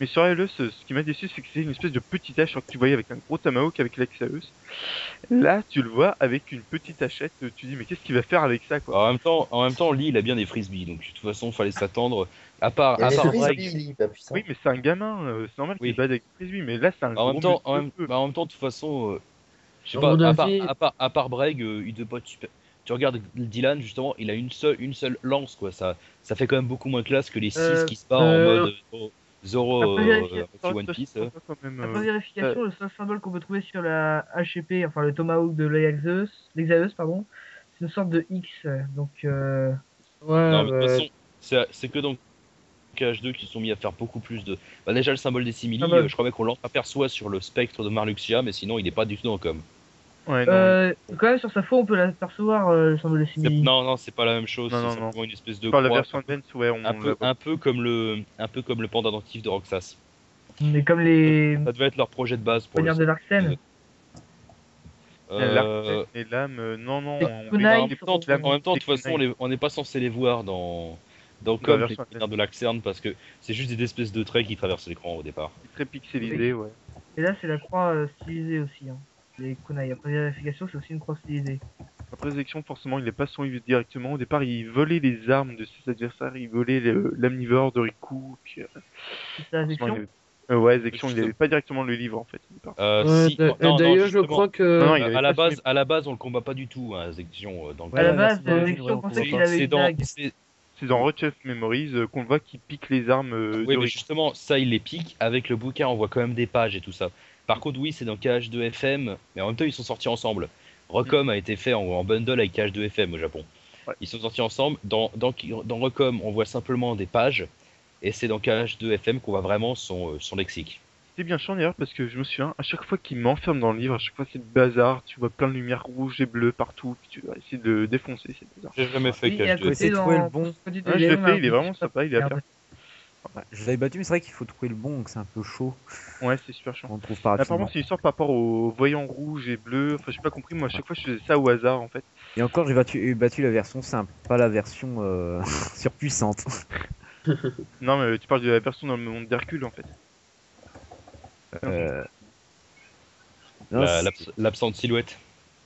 Mais sur LE, ce qui m'a déçu, c'est que c'est une espèce de petite hache, alors que tu voyais avec un gros Tomahawk avec l'Exaeus. Là, tu le vois avec une petite hachette, tu dis, mais qu'est-ce qu'il va faire avec ça, quoi? En même temps, Lee, il a bien des frisbees, donc de toute façon, fallait s'attendre. À part, Il y a à des part frisbees, Breg, il est pas Oui, puissant. mais c'est un gamin, c'est normal qu'il se oui. batte avec lui, mais là, c'est un En même gros temps, monsieur. en même temps, de toute façon, je sais À pas, mon avis, à part Breg, il devait pas être super. Tu regardes Dylan, justement, il a une seule lance, quoi. Ça fait quand même beaucoup moins classe que les 6 euh, qui se barrent en euh, mode Zoro après, Ça petit reste One vachement Piece. sympa quand même. après Euh, vérification, le seul symbole qu'on peut trouver sur la HEP, enfin le Tomahawk de l'Exaeus, pardon, c'est une sorte de X. Donc, Non, ouais, mais de toute façon, c'est que dans KH2 qui se sont mis à faire beaucoup plus de. Bah, déjà, le symbole des simili, symbole. je crois bien qu'on l'aperçoit sur le spectre de Marluxia, mais sinon, il est pas du tout dans le com. Ouais, non, Quand même, sur sa faux, on peut l'apercevoir, le symbole de simili. Non, non, c'est pas la même chose, non, c'est non, non. simplement une espèce Tu de parles de la croix, version Advance, ouais, on la voit. un peu comme le pendentif de Roxas. Mais comme les Ça devait être leur projet de base pour le poignards de set. Larsen, L'arcène Euh, et l'âme, non, non, les mais en kunai même temps, l'âme, en même temps, de c'est toute façon, kunai on n'est pas censé les voir dans dans la Com, les version poignards Advance. de Laxerne, parce que c'est juste des espèces de traits qui traversent l'écran au départ. C'est très oui. pixelisé, ouais. Et là, c'est la croix stylisée aussi. Hein. Les kunai. Après vérification, c'est aussi une croix stylisée. Après Résurrection, forcément, il n'est pas son directement. Au départ, il volait les armes de ses adversaires, il volait l'amnivore de Riku, puis C'est la forcément, il section. avait... ouais, Zexion, il Juste, n'avait pas directement le livre, en fait, au départ. si, non, non, D'ailleurs, je justement, crois Non, non, que il avait pas son livre. à la base, on le combat pas du tout, hein, Zexion, dans le à Ouais, la la com. base, version d'origine, ouais, Zexion on pensait combat qu'il pas. avait une dague. C'est dans Road Chef Memories qu'on le voit qui pique les armes Oui, de mais Riku. justement, ça, il les pique. Avec le bouquin, on voit quand même des pages et tout ça. Par contre, oui, c'est dans KH2FM, mais en même temps, ils sont sortis ensemble. Mm. Recom a été fait en bundle avec KH2FM au Japon. Ouais. Ils sont sortis ensemble. Dans Recom, on voit simplement des pages, et c'est dans KH2FM qu'on voit vraiment son lexique. C'est bien chiant d'ailleurs parce que je me souviens, à chaque fois qu'il m'enferme dans le livre, à chaque fois c'est le bazar, tu vois plein de lumière rouge et bleue partout, puis tu vas essayer de le défoncer, c'est bizarre. J'ai jamais fait Oui, et à Faut essayer côté, de KH2FM. trouver le dans bon. Petite Ouais, je Délai, l'ai on a fait, un il est vraiment petit sympa, il est à faire. merde. Ouais, je l'avais battu, mais c'est vrai qu'il faut trouver le bon, que c'est un peu chaud. Ouais, c'est super chiant. On le trouve pas Apparemment, rapidement. c'est une histoire par rapport aux voyants rouges et bleus, enfin j'ai pas compris, moi à Ouais. chaque fois je faisais ça au hasard en fait. Et encore, j'ai battu la version simple, pas la version surpuissante. Non, mais tu parles de la version dans le monde d'Hercule en fait. Non, Euh, non, L'absente silhouette.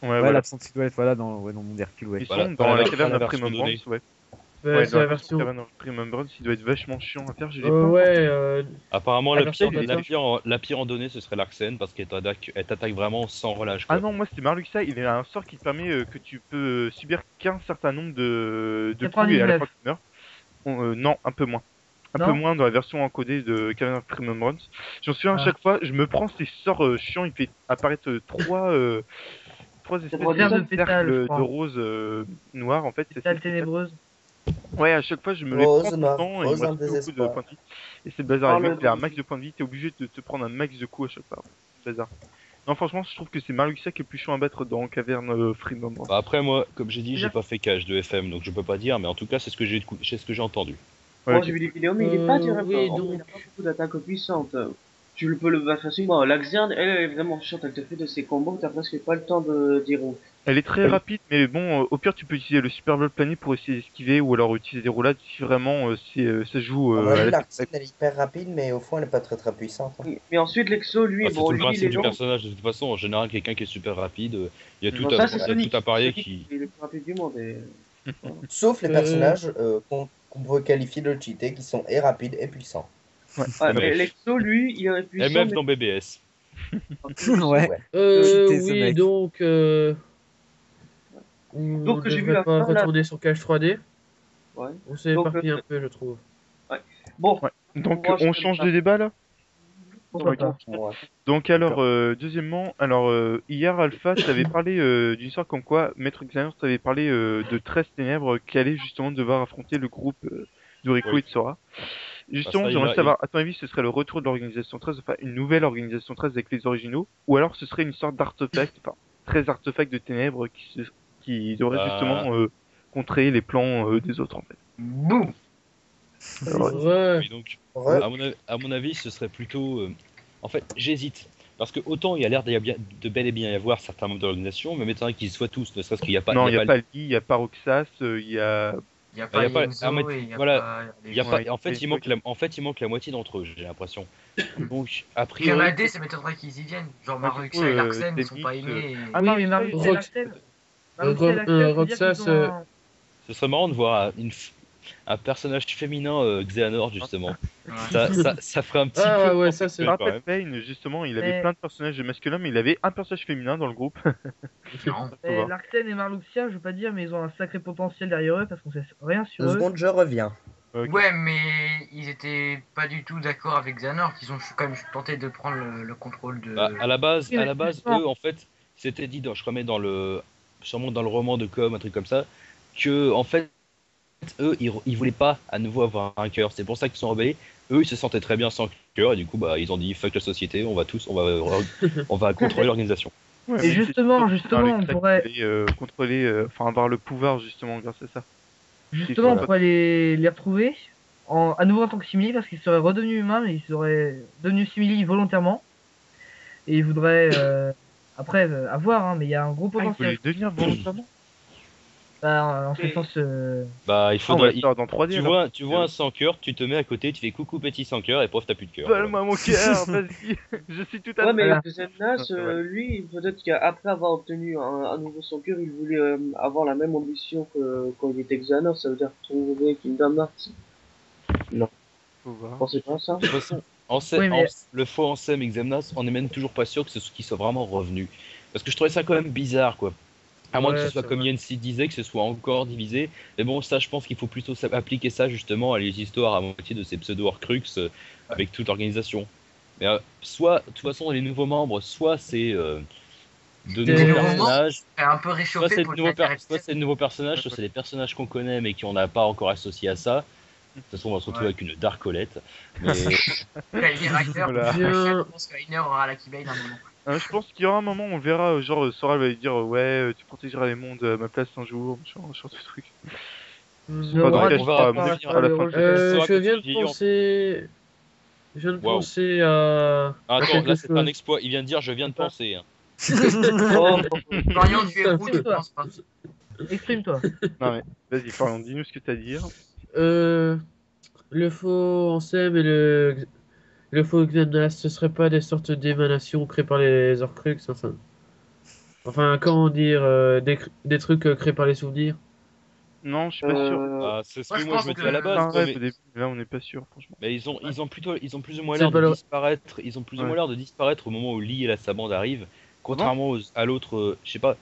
ouais, ouais, voilà. l'absente silhouette, voilà, dans mon Hercule, ouais. Ils Voilà, sont dans la caverne pas la d'un version donnée. Remembrance, ouais. Ouais, Ouais, c'est dans la la version version. caverne d'un Remembrance, il doit être vachement chiant à faire, je l'ai pas Ouais, encore fait. Apparemment, la version Il est très bêta. la pire en donnée, ce serait l'Arxène, parce elle t'attaque vraiment sans relâche, Ah quoi. non, moi c'était Marluxa, il a un sort qui te permet que tu peux subir qu'un certain nombre de coups et à la 99, fois tu meurs. Non, un peu moins. Un peu non? moins dans la version encodée de Cavern of Remembrance. J'en suis à Ah. chaque fois, je me prends ces sorts chiants, il fait apparaître trois C'est espèces pour de Pierre ça de pétale, je cercles de crois. rose noir en fait, c'est assez Pétale spécial. ténébreuse. Ouais, à chaque fois je me les prends Rose, tout le noir, temps et il me rose en reste plus beaucoup de points désespoir. de vie. Et c'est le bazar, et Oh, le mec il a un le... max de points de vie, t'es obligé de te prendre un max de coups à chaque fois. C'est le bazar. Non, franchement, je trouve que c'est Marluxia qui est plus chiant à battre dans Caverne Bah Remembrance. après, moi, comme j'ai dit, j'ai C'est-à-dire, pas fait KH2FM, donc je peux pas dire, mais en tout cas, c'est ce que j'ai entendu. Ouais, Bon, ok. j'ai vu des vidéos, mais il est pas terrible. oui, En vrai, il a donc, pas beaucoup d'attaques puissantes. Tu le peux le battre facilement. L'Axian, elle est vraiment chiante. Elle te fait de ses combos que t'as presque pas le temps de dire où. Elle est très rapide, mais bon, au pire, tu peux utiliser le Super Vol plané pour essayer d'esquiver ou alors utiliser des roulades si vraiment ça se joue À mon à avis, la l'Arcane, tête. elle est hyper rapide, mais au fond, elle est pas très très puissante, hein. Mais ensuite, l'Exo, lui, Bah, c'est bon, tout le lui, il principe est du long. personnage, de toute façon. En général, quelqu'un qui est super rapide, Mm. Non, ça, c'est Ouais. il y a tout à Sonic. parier Sonic, qui. il est le plus rapide du monde. Sauf les euh, personnages qu'on pourrait qualifier de cheatés, qui sont et rapides et puissants. Ouais. Ouais, mais MF. l'Exo, lui, il est puissant, MF mais dans BBS. par contre, l'Exo, Ouais, cheaté ce oui, mec. donc, on donc j'ai vu devrait la pas fin là. retourner sur Cache 3D. Ouais. On s'est Donc, éparpillé un peu, je trouve. ouais. Bon, Ouais. on Donc, va on enchaîner change ça. de débat là? Pourquoi Ok. pas? Ouais, Donc, alors, d'accord. deuxièmement, alors, hier, Alpha, t'avais parlé d'une sorte comme quoi Maître Xehanort t'avait parlé de 13 ténèbres qui allaient justement devoir affronter le groupe de Riku et Oui. de Sora. Bah, Justement, ça, j'aimerais savoir, à ton avis, ce serait le retour de l'organisation 13, enfin une nouvelle organisation 13 avec les originaux, ou alors ce serait une sorte d'artefact, enfin 13 artefacts de ténèbres qui devraient Bah, justement contrer les plans des autres en fait. Boum! Alors, Ouais. oui, donc, Ouais, à mon avis, ce serait plutôt. En fait, j'hésite. Parce que autant il y a l'air de bel et bien y avoir certains membres de l'organisation, mais m'étonnerait qu'ils soient tous, ne serait-ce qu'il n'y a pas, il non, y il a n'y a pas. pas Lee, il n'y a pas Roxas, il y a... Il n'y a Il y pas a pas- Yenzo ah, mais et il n'y a voilà, pas il y a les- pas, Ouais, en fait, c'est- il manque la moitié d'entre eux, j'ai l'impression. Donc, a Puis il y en a priori, des, ça m'étonnerait qu'ils y viennent. Genre Ouais, du coup, Maruxa et Larsen, ils sont pas Denis, aimés. Ah, Oui, mais Maruxa, Maruxa il- et Rox- Larsen, Maruxa et Larsen, faut dire qu'ils Roxas, ont un... ce serait marrant de voir un personnage féminin Xehanort, justement. Ouais. Ça ferait un petit Ah, peu ouais, ça, c'est- quand Rappelle même. Payne, justement, il avait Mais- plein de personnages masculins, mais il avait un personnage féminin dans le groupe. Non. Faut mais voir. Larsen et Marluxia, je veux pas dire, mais ils ont un sacré potentiel derrière eux parce qu'on sait rien sur Deux eux. secondes, je reviens. Ok. Ouais, mais ils étaient pas du tout d'accord avec Xehanort. Ils ont quand même tenté de prendre le contrôle de. Bah, à la base, Oui, mais justement. eux, en fait, c'était dit, je remets sûrement dans le roman de com, un truc comme ça, que, en fait, eux, ils voulaient pas à nouveau avoir un cœur. C'est pour ça qu'ils sont rebellés. Eux, ils se sentaient très bien sans cœur, et du coup, bah, ils ont dit fuck la société, on va contrôler l'organisation. Ouais, Et mais justement, c'est justement, les on traits pourrait- qui allaient, contrôler, enfin avoir le pouvoir justement grâce à ça. Justement, on Voilà. pourrait les retrouver à nouveau en tant que simili parce qu'ils seraient redevenus humains, mais ils seraient devenus simili volontairement. Et ils voudraient, après, avoir, hein, mais il y a un gros Ah, il faut potentiel. les devenir volontairement. Bah, en ce sens, Bah, il Ah, on va faudrait. le faire dans 3D. Tu vois un sans cœur, tu te mets à côté, tu fais coucou petit sans cœur, et pof, t'as plus de cœur. Vole-moi mon cœur, vas-y. Je suis tout à Ouais, mais Voilà. Xemnas, Non, c'est vrai. lui, peut-être qu'après avoir obtenu un nouveau son cœur, il voulait avoir la même ambition que quand il était Xehanort, ça veut dire trouver Kingdom Hearts. Faut voir. Vous pensez pas à ça? De toute façon, Oui, mais- le faux Ansem et Xemnas, on est même toujours pas sûr que qu'ils soient vraiment revenus. Parce que je trouvais ça quand même bizarre, quoi. À moins que Ouais, ce soit c'est comme vrai. Yancy disait, que ce soit encore divisé. Mais bon, ça, je pense qu'il faut plutôt appliquer ça justement à les histoires à moitié de ces pseudo-Horcrux avec toute l'organisation. Mais soit, de toute façon, les nouveaux membres, soit c'est de Des nouveaux nouveaux personnages, C'est un peu soit réchauffé c'est pour de le nouveaux, faire soit c'est de nouveaux personnages, soit c'est des personnages qu'on connaît mais qu'on n'a pas encore associés à ça. De toute façon, on va se retrouver Ouais. avec une Dark Colette. Mais Skyler acteur. Voilà. Bien. Je pense Skyler aura la Keyblade à un moment. Je pense qu'il y aura un moment où on verra, genre, Sora va lui dire ouais, tu protégeras les mondes à ma place un jour, genre de truc. je Pas dans rate le on cas, verra je pour ferai venir à la le fin. rôle. Sora, Je quand viens tu de dis, penser. Je viens de Waouh. penser à. Ah, à attends, quelque là c'est un chose. exploit. Il vient de dire je viens de penser. Hein. Oh, Florian, tu es route, je pense pas. Exprime-toi. Non mais, vas-y, Florian, dis-nous ce que t'as à dire. Le faux Ansem et le faux Xemnas, ce serait pas des sortes d'émanations créées par les Horcrux, enfin, comment dire, des trucs créés par les souvenirs. Non, je suis pas sûr. Ah, c'est ce Moi, que je moi pense je me dis que- à la C'est un base. quoi, rêve mais au début, là on n'est pas sûr, franchement. mais ils ont plus ou moins C'est l'air pas de le- disparaître. Ils ont plus ou moins Ouais. l'air de disparaître au moment où Lee et sa bande arrivent. Contrairement à l'autre, je sais pas,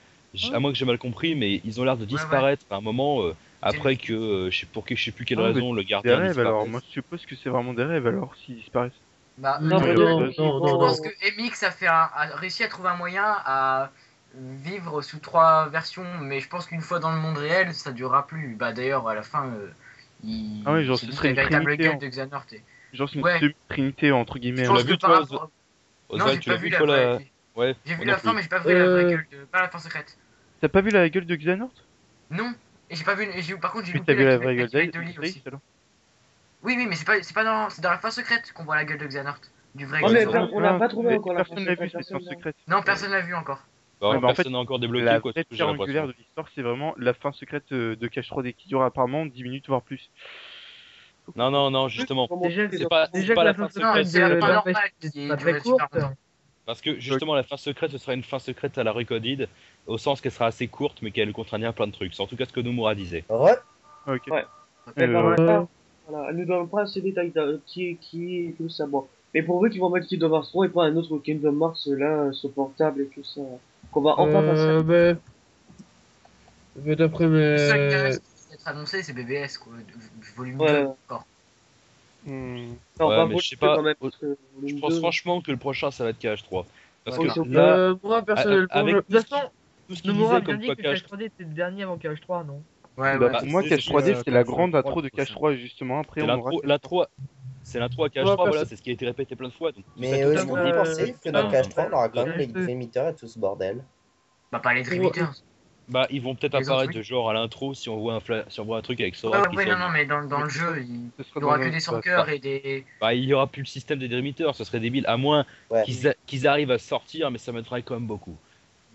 à moins que j'ai mal compris, mais ils ont l'air de disparaître à un moment après que je sais plus quelle Ah, mais raison le Des gardien rêves disparaisse. alors, moi je suppose que c'est vraiment des rêves alors, s'ils disparaissent. Bah, Non, Ouais, non, ouais, non, je non. pense que MX a réussi à trouver un moyen à vivre sous 3 versions, mais je pense qu'une fois dans le monde réel, ça durera plus. Bah d'ailleurs, à la fin, il Ah ouais, genre, c'est ce dit serait la une véritable trinité, gueule en- de Xehanort. Genre c'est une Ouais. semi-trinité entre guillemets. Je On pense l'a que vu, par toi, rapport... Non, Oswald, j'ai tu pas l'as vu vu la toi vraie. la. Ouais, J'ai moi vu non la fin, plus. mais j'ai pas vu la vraie Euh, gueule, pas la fin secrète. T'as pas vu la gueule de Xehanort? Non, et j'ai pas vu. Par contre, j'ai Mais loupé t'as vu la Keyblade- vraie gueule Keyblade de de Lee Grace aussi. alors? Oui, mais c'est pas c'est dans la fin secrète qu'on voit la gueule de Xehanort. Du vrai Oh, mais Xehanort. on l'a pas trouvé mais encore, la personne fin l'a vu secrète, cette fin personne l'a. secrète. Non, personne l'a vu encore. Bah, Ouais, bah, en personne n'a encore débloqué La quoi, vraie j'ai pierre angulaire l'impression. de l'histoire, c'est vraiment la fin secrète de Cache 3D qui dure apparemment 10 minutes voire plus. Non, justement. Déjà, C'est pas déjà que la la fin fin Non, secrète c'est la de fin Dark normale Page, qui c'est pas durait très super courte. longtemps. Parce que justement, la fin secrète, ce sera une fin secrète à la Recoded, au sens qu'elle sera assez courte, mais qu'elle contraignera plein de trucs. C'est en tout cas ce que Nomura disait. Ok. Ouais. Euh, Mais par contre, voilà, elle nous donne pas ces détails qui est tout ça. Bon. Mais pourvu qu'ils vont mettre Kingdom Hearts 3 et pas un autre Kingdom Hearts là, sur portable et tout ça. Qu'on va enfin passer. Mais d'après Le seul qui mes. reste à être annoncé, c'est BBS, quoi. Volume Ouais. 2 encore. Non, Ouais, pas mais pour je sais le pas, quand même, je parce que Je volume pense 2, franchement que le prochain ça va être KH3. Parce Ouais, que c'est là, Moi, personnellement, avec De toute façon, tout ce qu'il Nomura a disait bien comme dit quoi que KH3. KH3D était le dernier avant KH3, non? Ouais, Bah, ouais. pour moi, c'est- Cache 3D, c'est la grande Cache intro de Cache 3 justement. Après, on aura. C'est l'intro à KH3, Ouais, voilà, perso- c'est ce qui a été répété plein de fois. Donc, Mais tout est-ce ça, qu'on tout peut dit. penser que dans KH3, on aura quand même les KH2. Dream Eater et tout ce bordel? Bah, pas les Dream Eaters. Bah, ils vont peut-être Les autres, apparaître oui. de genre à l'intro si on voit un truc avec Ouais, Sora qui ouais, sort. non, mais dans le jeu, il Ce sera y aura dans que un- des sans bah, cœur et des. Bah, il y aura plus le système des Dream Eaters, ce serait débile, à moins Ouais. qu'ils arrivent à sortir, mais ça m'étonnerait quand même beaucoup.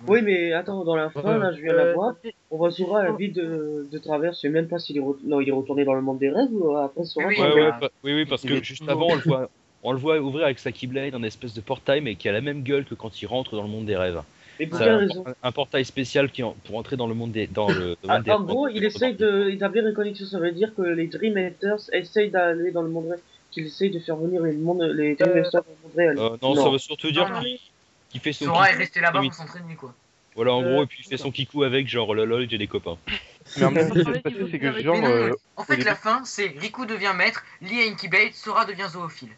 Oui, mais attends, dans la fin, là, je viens de la voir. On voit Sora à la Oh. ville de travers. Je sais même pas s'il est, non, il est retourné dans le monde des rêves ou après Sora. Oui, quand Ouais, il- oui. oui, parce Il que est juste toujours- avant, on le voit ouvrir avec sa Keyblade, un espèce de portail, mais qui a la même gueule que quand il rentre dans le monde des rêves. Mais pour C'est quelle un, raison? un portail spécial pour entrer dans le monde dans le domaine des En rêves. gros, il essaye d'établir une connexion. Ça veut dire que les Dream Eaters essayent d'aller dans le monde réel. Qu'il essaye de faire venir les Dream Eaters dans le monde réel. Non, ça veut surtout dire Non, qu'il fait son Sora est kikou. resté là-bas limite. pour s'entraîner, quoi. Voilà, en Euh, gros, et puis il fait son kikou avec, genre, lol, j'ai des copains. Mais en même temps, ce qui Ouais, s'est passé, il faut c'est faire que avec- genre, Mais non, en au fait, début- la fin, c'est Riku devient maître, Lee a une Keyblade, Sora devient zoophile.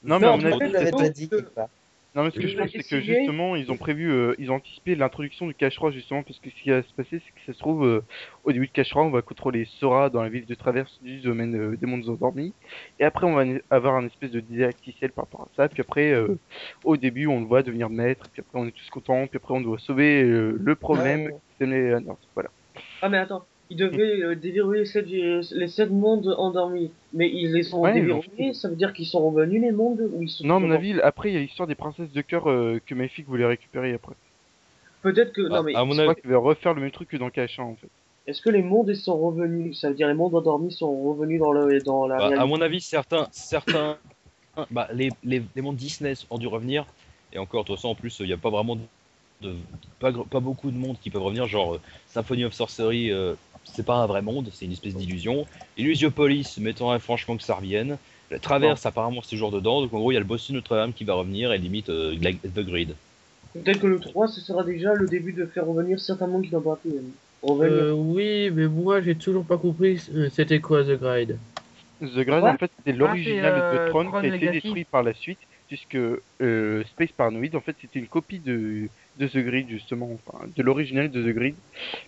non, mais à mon mais avis, Je l'avais plutôt déjà dit que- quelque part. non, mais ce que je Il a pense, c'est que essayé- justement, ils ont prévu, ils ont anticipé l'introduction du Cache 3 justement, parce que ce qui va se passer, c'est que ça se trouve, au début de Cache 3, on va contrôler Sora dans la ville de Traverse du domaine des mondes endormis, et après, on va avoir un espèce de didacticiel par rapport à ça, puis après, au début, on le voit devenir maître, puis après, on est tous contents, puis après, on doit sauver le problème, Ouais. c'est les non, voilà. Ah, mais attends. Ils devaient déverrouiller les 7 mondes endormis. Mais ils les ont Ouais, déverrouillés, ça veut dire qu'ils sont revenus les mondes ou ils sont Non, à toujours mon avis, après, il y a l'histoire des princesses de cœur que Maléfique voulait récupérer après. Peut-être que. Non, mais À mon Je crois avis, qu'il va refaire le même truc que dans Cache 1, en fait. est-ce que les mondes ils sont revenus? Ça veut dire les mondes endormis sont revenus dans la à réalité. mon avis, certains, les mondes Disney ont dû revenir. Et encore, de toute façon, en plus, il n'y a pas vraiment pas beaucoup de mondes qui peuvent revenir. Genre, Symphony of Sorcery, c'est pas un vrai monde, c'est une espèce d'illusion. Illusiopolis, mettons franchement que ça revienne. La Traverse, apparemment, c'est toujours dedans. Donc, en gros, il y a le boss de Notre-Dame qui va revenir et limite The Grid. Peut-être que le 3, ce sera déjà le début de faire revenir certains mondes qui n'ont pas pu revenir. Oui, mais moi j'ai toujours pas compris c'était quoi The Gride. The Grail, Ouais. en fait, c'était l'original de Tron qui a Tron été Legacy. détruit par la suite, puisque Space Paranoid, en fait, c'était une copie de The Grid, justement, enfin, de l'original de The Grid.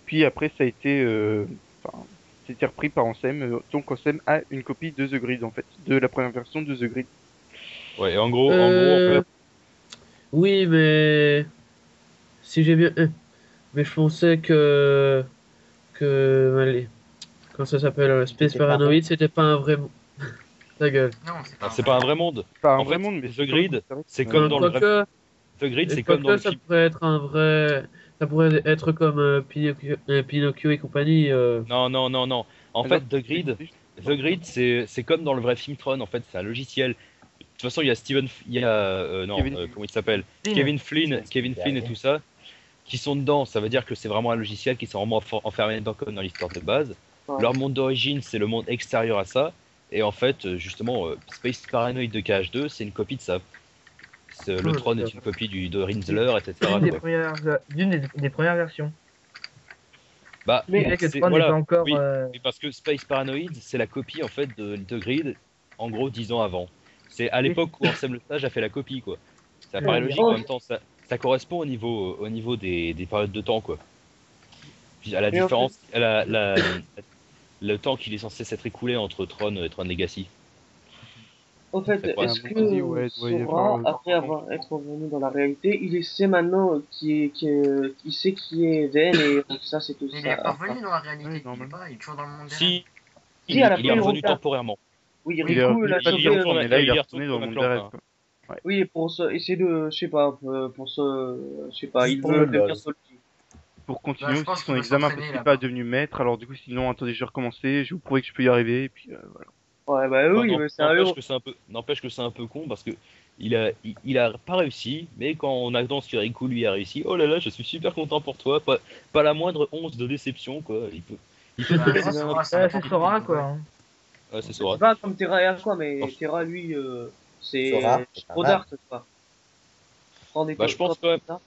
Puis après, ça a été, enfin, c'était repris par Ansem, donc Ansem a une copie de The Grid, en fait, de la première version de The Grid. Ouais, et en gros, on Euh, peut- Oui, mais si j'ai bien, mais je pensais que allez, quand ça s'appelle Space C'était pas Paranoid, c'était pas un vrai. Ta gueule. Non, c'est pas c'est pas un vrai monde. Pas un En vrai fait, monde, mais The Grid, c'est Ouais. comme dans le vrai. Quoique, The Grid, c'est comme dans quoique le ça film. pourrait être un vrai, ça pourrait être comme Pinocchio et compagnie. Non. En Alors, fait, The Grid, c'est comme dans le vrai film Tron. En fait, c'est un logiciel. De toute façon, il y a comment il s'appelle? Kevin Flynn et tout ça, qui sont dedans. Ça veut dire que c'est vraiment un logiciel qui sont vraiment enfermés dedans comme dans l'histoire de base. Ouais. Leur monde d'origine, c'est le monde extérieur à ça. Et en fait, justement, Space Paranoid de KH2, c'est une copie de ça. Le Tron est une copie de Rinsler, etc. Une des quoi. des premières versions. Bah, Mais- C'est vrai que c'est- Tron n'est voilà, pas encore. oui. Oui, parce que Space Paranoid, c'est la copie en fait de Grid, en gros 10 ans avant. C'est à l'époque où Ansem Le Sage a fait la copie, quoi. Ça paraît logique, en même temps, ça correspond au niveau des périodes de temps, quoi. Puis à la Mais en différence, le temps qu'il est censé s'être écoulé entre Tron et Tron Legacy. En fait, C'est pas est-ce un que bon dit, ouais, doit y Sora, avoir, après être revenu dans la réalité, il sait maintenant il sait qui est Ven et ça c'est tout Il ça. est pas revenu dans la réalité, Oui, il est normalement. pas, il est toujours dans le monde des rêves. Si, Si, à la il est fin, il revenu repart. temporairement. Oui, Il est Riku revenu l'a pas il dire sauvé. retourne- mais là, il est il retourné dans le monde des retourne rêves, maintenant, quoi. Oui, pour essayer de, je sais pas, pour se, je sais pas, Juste il pour veut le devenir lol. Solti. Pour continuer je aussi pense son qu'il veut examen, parce s'entraîner, qu'il n'est là-bas. pas devenu maître, alors du coup, sinon, attendez, je vais recommencer, je vais vous prouver que je peux y arriver, et puis voilà. Ouais, bah oui, Enfin, mais c'est un héros. n'empêche que c'est un peu con parce que il a pas réussi, mais quand on annonce que Riku lui a réussi, oh là là, je suis super content pour toi, pas la moindre once de déception, quoi. Il peut Bah, trouver ça, des Sora, C'est Sora, quoi. Hein. Ouais, c'est C'est Sora. pas comme Terra et Aqua, mais Oh. Terra, lui, c'est Sora, c'est trop pas mal. d'art, quoi. Prends des Bah, je pense quand même- ça,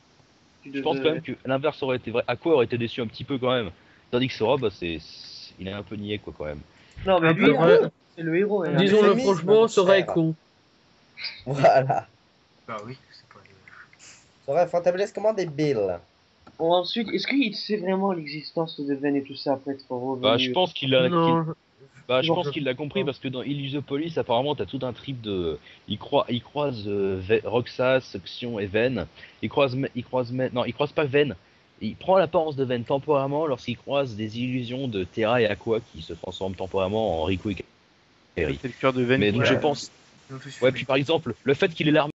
tu Je pense quand devais- même que l'inverse aurait été vrai. Aqua aurait été déçu un petit peu quand même. Tandis que Sora, bah, il est un peu niais, quoi, quand même. Non, mais Un lui, peu vrai. c'est le héros. hein. Disons-le féminisme, franchement, mon Sora est cher. con. Voilà. Bah oui, c'est pas. Sora est fantabulesquement débile. Bon, ensuite, est-ce qu'il sait vraiment l'existence de Ven et tout ça après être revenu? Bah, je pense qu'il a. Non, Bah, je Non, pense je- qu'il l'a compris parce que dans Illusiopolis, apparemment, t'as tout un trip de. Il croise Roxas, Xion et Ven. Il croise pas Ven. Il prend l'apparence de Ven temporairement lorsqu'il croise des illusions de Terra et Aqua qui se transforment temporairement en Riku et Kairi. C'est le cœur de Ven. Mais donc Ouais. je pense. Ils ont tous Ouais, fumé. puis par exemple, le fait qu'il ait l'arme